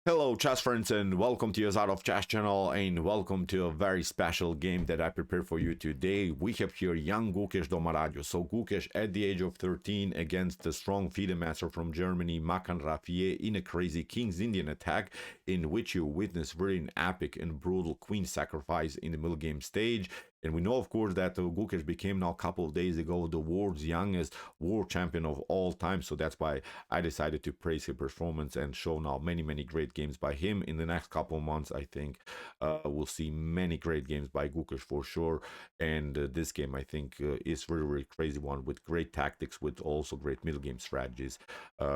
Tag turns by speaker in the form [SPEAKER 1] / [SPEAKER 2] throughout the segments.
[SPEAKER 1] Hello chess friends and welcome to your Out of Chess channel and welcome to a very special game that I prepared for you today. We have here young Gukesh Domaradio. So Gukesh at the age of 13 against the strong FIDE master from Germany, Makan Rafiee, in a crazy King's Indian attack in which you witness very an epic and brutal queen sacrifice in the middle game stage. And we know, of course, that Gukesh became now a couple of days ago the world's youngest world champion of all time. So that's why I decided to praise his performance and show now many great games by him. In the next couple of months, I think we'll see many great games by Gukesh for sure. And this game, I think, is very crazy one with great tactics, with also great middle game strategies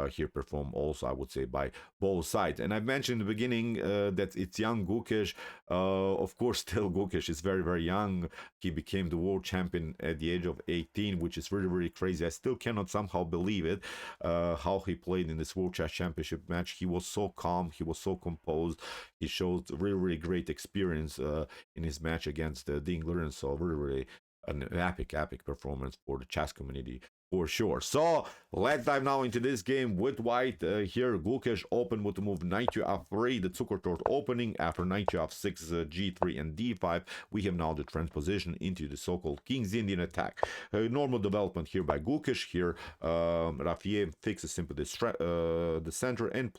[SPEAKER 1] here performed also, I would say, by both sides. And I mentioned in the beginning that it's young Gukesh. Of course, still Gukesh is very young. He became the world champion at the age of 18, which is very crazy. I still cannot somehow believe it, how he played in this World Chess Championship match. He was so calm, he was so composed. He showed really great experience in his match against Dingler, and so really an epic performance for the chess community for sure. So let's dive now into this game with white. Here Gukesh opened with the move knight to f3, the Zuckertort opening. After knight to f6, g3 and d5, we have now the transposition into the so-called King's Indian attack. Normal development here by Gukesh. Here Rafiee fixes simply the center and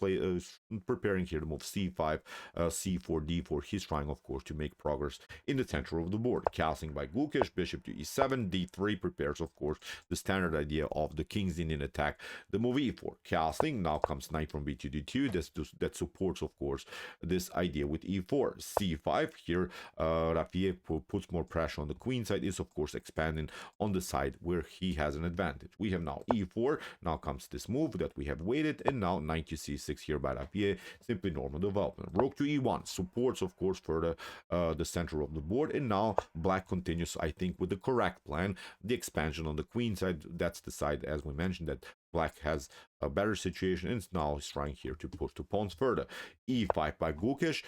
[SPEAKER 1] preparing here to move c5, c4, d4. He's trying, of course, to make progress in the center of the board. Castling by Gukesh, bishop to e7, d3 prepares, of course, the standard idea of the King's Indian attack. The move e4, castling. Now comes knight from b to d2. That supports, of course, this idea with e4, c5. Here Rafiee puts more pressure on the queen side, is of course expanding on the side where he has an advantage. We have now e4. Now comes this move that we have waited, and now knight to c6 here by Rafiee. Simply normal development. Rook to e1 supports, of course, for the center of the board, and now black continues, I think, with the correct plan, the expansion on the queen side. That's the side, as we mentioned, that black has a better situation, and now he's trying here to push the pawns further. e5 by Gukesh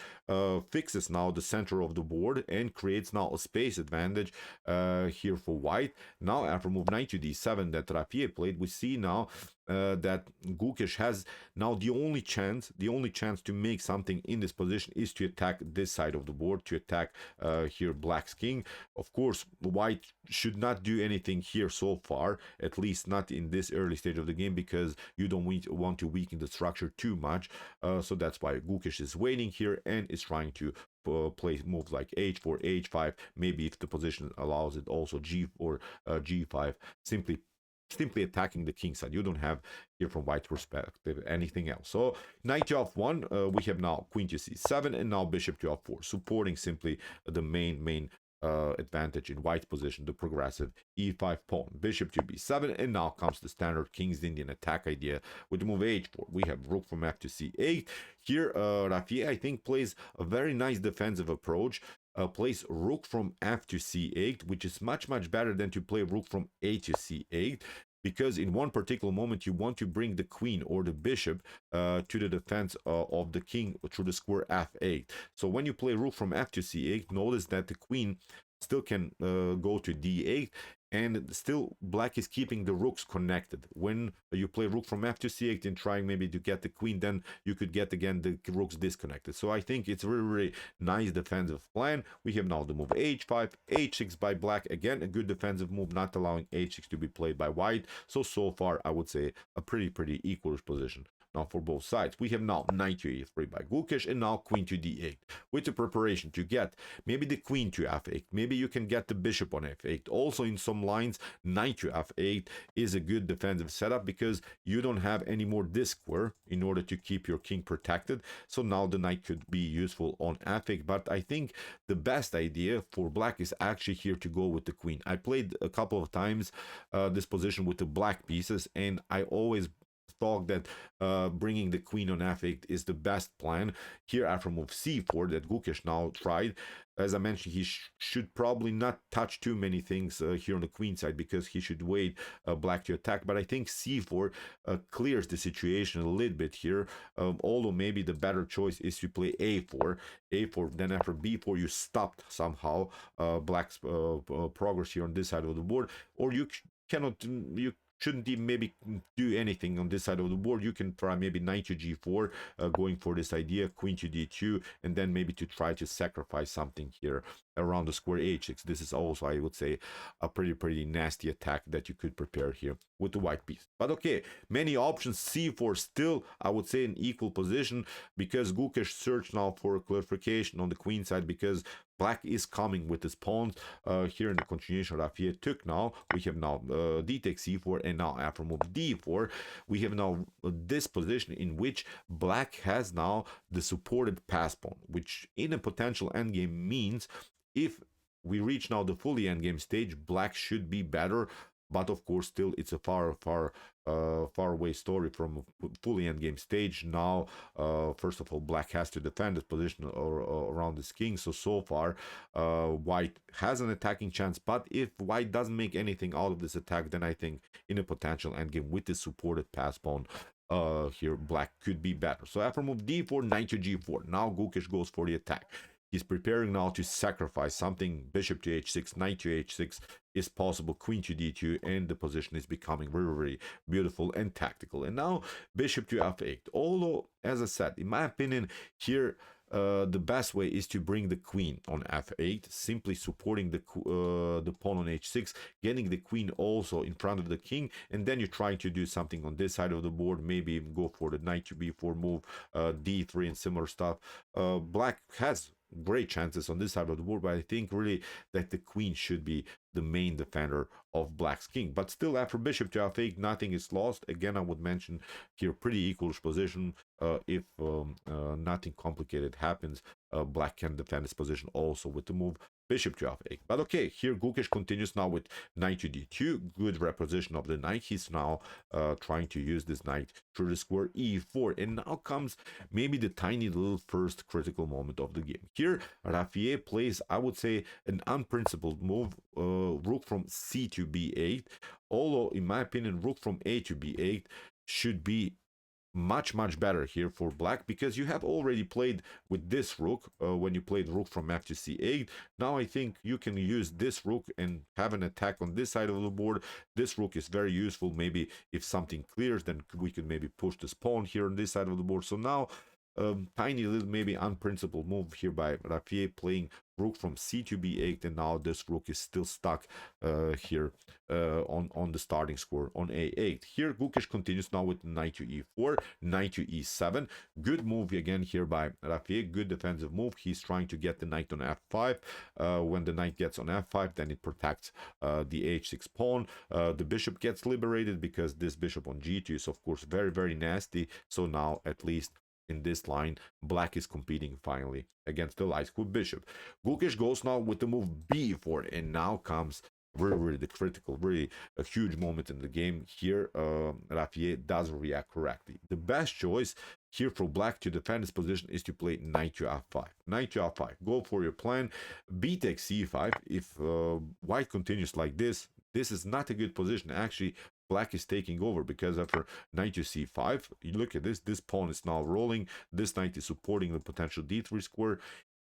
[SPEAKER 1] fixes now the center of the board and creates now a space advantage here for white. Now after move knight to d7 that Rafiee played, we see now that Gukesh has now the only chance to make something in this position is to attack this side of the board, to attack here black's king. Of course, white should not do anything here so far, at least not in this early stage of the game, because you don't want to weaken the structure too much. So that's why Gukesh is waiting here and is trying to play moves like h4, h5, maybe if the position allows it, also g4, g5, simply attacking the king side. You don't have here from white's perspective anything else. So knight to f1, we have now queen to c7, and now bishop to f4, supporting simply the main advantage in white's position, the progressive e5 pawn. Bishop to b7, and now comes the standard King's Indian attack idea with the move h4. We have rook from f to c8. Here Rafiee, I think, plays a very nice defensive approach. Plays rook from f to c8, which is much better than to play rook from a to c8, because in one particular moment you want to bring the queen or the bishop to the defense of the king through the square f8. So when you play rook from f to c8, notice that the queen still can go to d8, and still black is keeping the rooks connected. When you play rook from f to c8 and trying maybe to get the queen, then you could get again the rooks disconnected. So I think it's very nice defensive plan. We have now the move h5, h6 by black. Again, a good defensive move, not allowing h6 to be played by white. So far I would say a pretty equal position now for both sides. We have now knight to e3 by Gukesh, and now queen to d8 with the preparation to get maybe the queen to f8. Maybe you can get the bishop on f8. Also in some lines, knight to f8 is a good defensive setup because you don't have any more this square in order to keep your king protected. So now the knight could be useful on f8, but I think the best idea for black is actually here to go with the queen. I played a couple of times this position with the black pieces, and I always thought that bringing the queen on f8 is the best plan. Here after move c4 that Gukesh now tried, as I mentioned, he should probably not touch too many things here on the queen side, because he should wait black to attack. But I think c4 clears the situation a little bit here, although maybe the better choice is to play a4, then after b4 you stopped somehow black's progress here on this side of the board, or you shouldn't even maybe do anything on this side of the board. You can try maybe knight to g4, going for this idea, queen to d2, and then maybe to try to sacrifice something here around the square h6. This is also, I would say, a pretty nasty attack that you could prepare here with the white piece. But okay, many options. c4 still, I would say, in equal position, because Gukesh searched now for clarification on the queen side, because black is coming with his pawns. Here in the continuation, Rafiee took now. We have now d takes c4, and now after move d4, we have now this position in which black has now the supported pass pawn, which in a potential endgame means if we reach now the fully endgame stage, black should be better. But of course, still it's a far away story from fully endgame stage. Now, first of all, black has to defend his position or around his king. So far, white has an attacking chance. But if white doesn't make anything out of this attack, then I think in a potential endgame with the supported pass pawn, here black could be better. So after move d4, knight to g4. Now Gukesh goes for the attack. He's preparing now to sacrifice something. Bishop to h6, knight to h6 is possible, queen to d2, and the position is becoming very beautiful and tactical. And now bishop to f8. Although, as I said, in my opinion, here the best way is to bring the queen on f8, simply supporting the pawn on h6, getting the queen also in front of the king, and then you're trying to do something on this side of the board, maybe even go for the knight to b4 move, d3 and similar stuff. Black has great chances on this side of the board, but I think really that the queen should be the main defender of black's king. But still, after bishop to f8, nothing is lost. Again, I would mention here pretty equal position. If nothing complicated happens, black can defend his position also with the move bishop to f8. But okay, here Gukesh continues now with knight to d2. Good reposition of the knight. He's now trying to use this knight through the square e4. And now comes maybe the tiny little first critical moment of the game. Here, Rafiee plays, I would say, an unprincipled move, rook from c to b8. Although, in my opinion, rook from a to b8 should be much better here for black, because you have already played with this rook when you played rook from f to c8. Now I think you can use this rook and have an attack on this side of the board. This rook is very useful. Maybe if something clears, then we could maybe push this pawn here on this side of the board. So now tiny little maybe unprincipled move here by Rafiee, playing rook from c to b8, and now this rook is still stuck here on the starting square on a8. Here Gukesh continues now with knight to e4, knight to e7. Good move again here by Rafiee, good defensive move. He's trying to get the knight on f5. When the knight gets on f5, then it protects the h6 pawn. The bishop gets liberated, because this bishop on g2 is of course very nasty. So now at least in this line, black is competing finally against the light square bishop. Gukesh goes now with the move b4, and now comes really the critical, really a huge moment in the game. Here Rafiee doesn't react correctly. The best choice here for black to defend his position is to play knight to f5. Knight to f5. Go for your plan. B takes c5. If white continues like this is not a good position. Actually, black is taking over, because after knight to c5, you look at this pawn is now rolling. This knight is supporting the potential d3 square.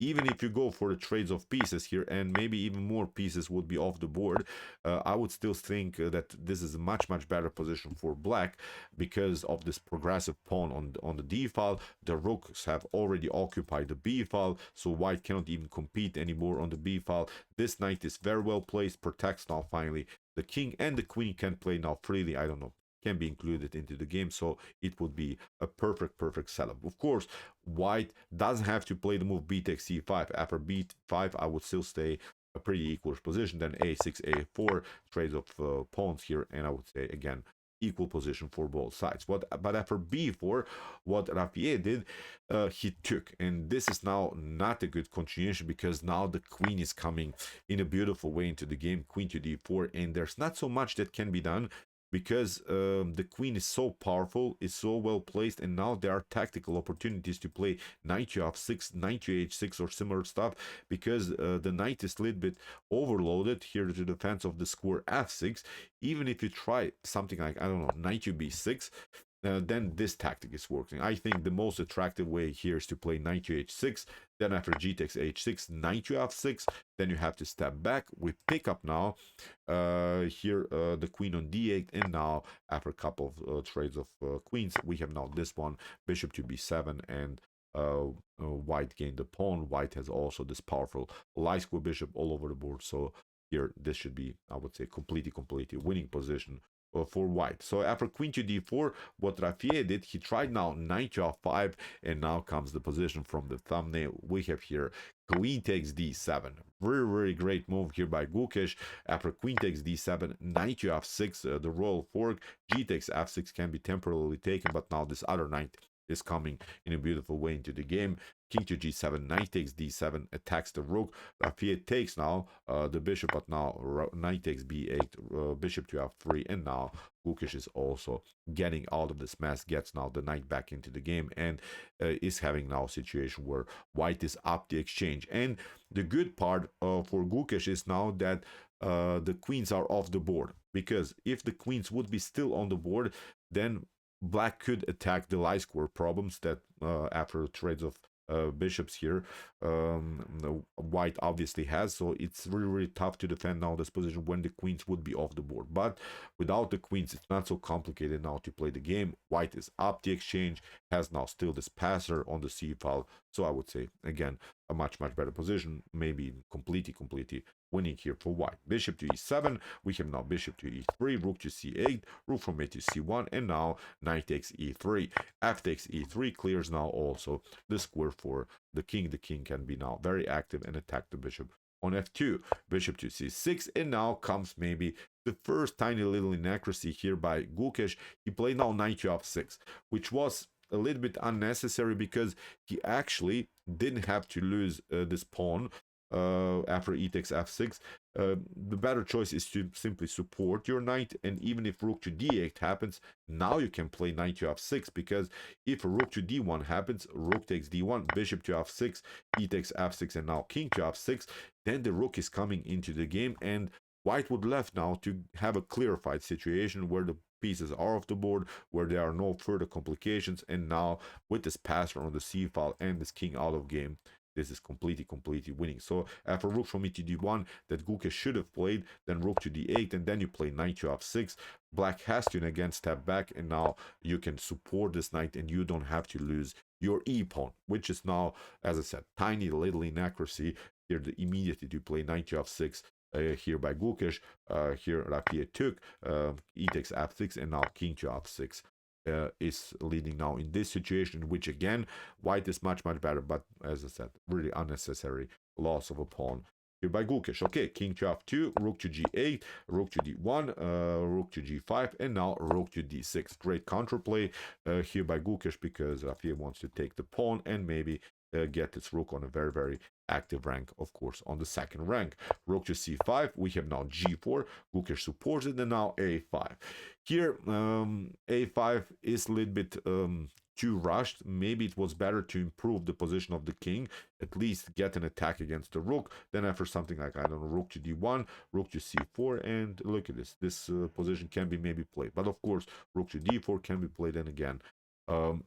[SPEAKER 1] Even if you go for the trades of pieces here, and maybe even more pieces would be off the board, I would still think that this is a much better position for black, because of this progressive pawn on the d file. The rooks have already occupied the b file, so white cannot even compete anymore on the b file. This knight is very well placed, protects now finally the king, and the queen can play now freely. I don't know, can be included into the game, so it would be a perfect setup. Of course, white doesn't have to play the move b takes c5. After b5, I would still stay a pretty equal position. Then a6, a4, trades of pawns here, and I would say again equal position for both sides. But after b4, what Rafiee did, he took, and this is now not a good continuation, because now the queen is coming in a beautiful way into the game, queen to d4, and there's not so much that can be done, because the queen is so powerful, is so well placed, and now there are tactical opportunities to play knight to f6, knight to h6, or similar stuff, because the knight is a little bit overloaded here to the defense of the square f6. Even if you try something like, I don't know, knight to b6, then this tactic is working. I think the most attractive way here is to play knight to h6, then after g takes h6, knight to f6, then you have to step back. We pick up now here the queen on d8, and now after a couple of trades of queens, we have now this one, bishop to b7, and white gained the pawn. White has also this powerful light square bishop all over the board, so here this should be, I would say, completely winning position for white. So after queen to d4, what Rafiee did, he tried now knight to f5, and now comes the position from the thumbnail. We have here queen takes d7. Very great move here by Gukesh. After queen takes d7, knight to f6, the royal fork, g takes f6 can be temporarily taken, but now this other knight is coming in a beautiful way into the game. King to g7, knight takes d7, attacks the rook. Rafiee takes now the bishop, but now knight takes b8, bishop to f3, and now Gukesh is also getting out of this mess, gets now the knight back into the game, and is having now a situation where white is up the exchange. And the good part for Gukesh is now that the queens are off the board, because if the queens would be still on the board, then black could attack the light square problems that after trades of bishops here white obviously has. So it's really tough to defend now this position when the queens would be off the board. But without the queens, it's not so complicated now to play the game. White is up the exchange, has now still this passer on the c file, so I would say again a much better position, maybe completely winning here for white. Bishop to e7, we have now bishop to e3, rook to c8, rook from a to c1, and now knight takes e3. F takes e3 clears now also the square for the king. The king can be now very active and attack the bishop on f2. Bishop to c6, and now comes maybe the first tiny little inaccuracy here by Gukesh. He played now knight to f6, which was a little bit unnecessary because he actually didn't have to lose this pawn after e takes f6. The better choice is to simply support your knight, and even if rook to d8 happens, now you can play knight to f6, because if rook to d1 happens, rook takes d1, bishop to f6, e takes f6, and now king to f6, then the rook is coming into the game, and white would left now to have a clarified situation where the pieces are off the board, where there are no further complications, and now with this passer on the c file and this king out of game, this is completely winning. So after rook from e to d1 that Gukesh should have played, then rook to d8, and then you play knight to f6. Black has to again step back, and now you can support this knight, and you don't have to lose your e pawn, which is now, as I said, tiny little inaccuracy here. Immediately to play knight to f6 here by Gukesh. Here Rafiee took e takes f6, and now king to f6. Is leading now in this situation, which again white is much better, but as I said, really unnecessary loss of a pawn here by Gukesh. Okay, king to f2, rook to g8, rook to d1, rook to g5, and now rook to d6. Great counterplay here by Gukesh, because Rafiee wants to take the pawn and maybe get its rook on a very active rank, of course, on the second rank. Rook to c5, we have now g4, Gukesh supports it, and now a5. Here, a5 is a little bit too rushed. Maybe it was better to improve the position of the king, at least get an attack against the rook, then after something like, I don't know, rook to d1, rook to c4, and look at this position can be maybe played. But of course, rook to d4 can be played, and again,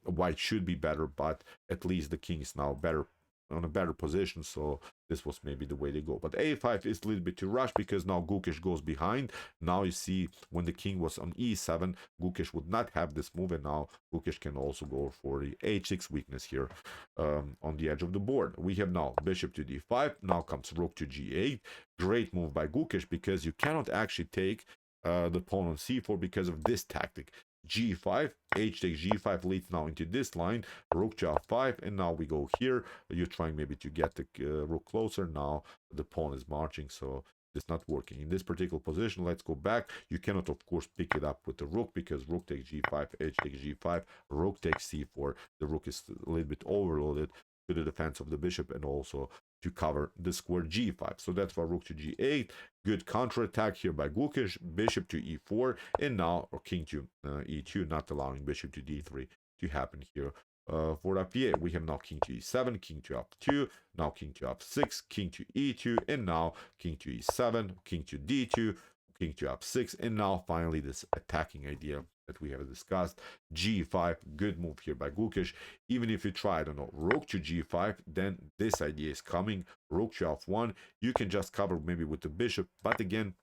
[SPEAKER 1] white should be better, but at least the king is now better on a better position, so this was maybe the way to go. But a5 is a little bit too rushed, because now Gukesh goes behind. Now you see when the king was on e7, Gukesh would not have this move, and now Gukesh can also go for the h6 weakness here on the edge of the board. We have now bishop to d5, now comes rook to g8. Great move by Gukesh, because you cannot actually take the pawn on c4 because of this tactic. g5, h takes g5 leads now into this line, rook to f5, and now we go here. You're trying maybe to get the rook closer. Now the pawn is marching, so it's not working in this particular position. Let's go back. You cannot, of course, pick it up with the rook, because rook takes g5, h takes g5, rook takes c4. The rook is a little bit overloaded to the defense of the bishop, and also to cover the square g5. So that's why rook to g8. Good counterattack here by Gukesh. Bishop to e4, and now king to e2, not allowing bishop to d3 to happen here. For Rafiee, we have now king to e7, king to f2, now king to f6, king to e2, and now king to e7, king to d2, king to f6, and now finally this attacking idea that we have discussed. G5, good move here by Gukesh. Even if you try, I don't know, rook to G5, then this idea is coming. Rook to F1, you can just cover maybe with the bishop, but again,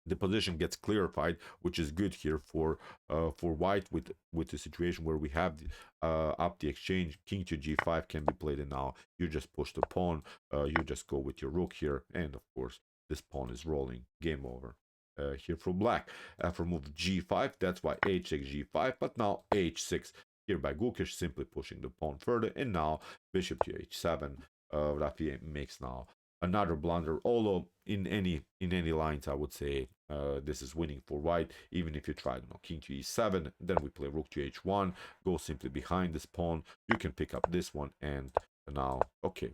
[SPEAKER 1] the position gets clarified, which is good here for white with the situation where we have up the exchange. King to G5 can be played, and now you just push the pawn, you just go with your rook here, and of course this pawn is rolling. Game over. Here for black, after move G5, that's why H6 G5, but now H6 here by Gukesh, simply pushing the pawn further, and now bishop to H7. Rafiee makes now another blunder, although in any lines I would say this is winning for white. Even if you try, I don't know, king to E7, then we play rook to H1, go simply behind this pawn, you can pick up this one, and now okay,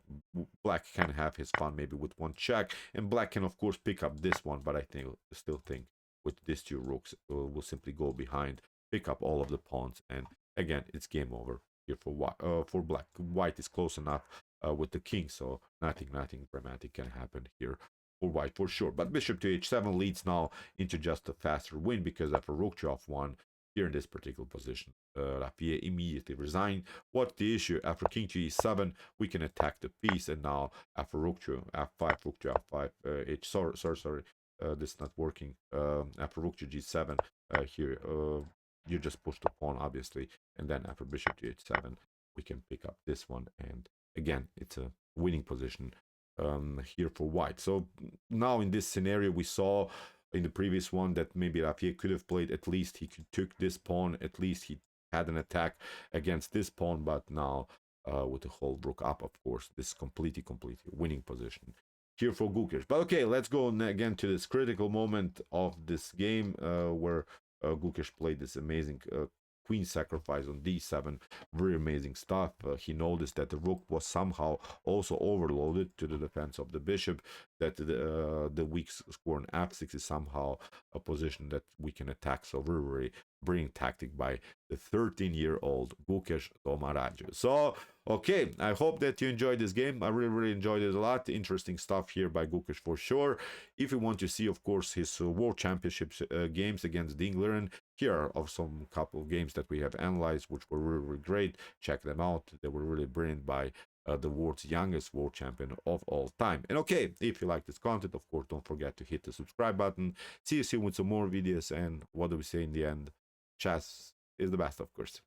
[SPEAKER 1] black can have his fun maybe with one check, and black can of course pick up this one, but I still think with these two rooks we'll simply go behind, pick up all of the pawns, and again it's game over here for white. For black, white is close enough with the king, so nothing dramatic can happen here for white for sure. But bishop to H7 leads now into just a faster win, because after rook to F1 here in this particular position, Rafiee immediately resigned. What's the issue? After king to E7, we can attack the piece, and now after rook to F5, rook to F5, sorry, this is not working. After rook to G7, here you just push the pawn, obviously, and then after bishop to H7, we can pick up this one, and again, it's a winning position here for white. So now in this scenario, we saw in the previous one that maybe Rafiee could have played, at least he took this pawn, at least he had an attack against this pawn, but now with the whole rook up, of course, this is completely winning position here for Gukesh. But okay, let's go again to this critical moment of this game where Gukesh played this amazing queen sacrifice on d7, very amazing stuff. He noticed that the rook was somehow also overloaded to the defense of the bishop, that the weak square on f6 is somehow a position that we can attack. So very brilliant tactic by the 13-year-old Gukesh Domaradio. So okay, I hope that you enjoyed this game. I really enjoyed it a lot. Interesting stuff here by Gukesh for sure. If you want to see, of course, his World Championships games against England, here are some couple of games that we have analyzed, which were really great. Check them out. They were really brilliant by the world's youngest world champion of all time. And okay, if you like this content, of course, don't forget to hit the subscribe button. See you soon with some more videos. And what do we say in the end? Chess is the best, of course.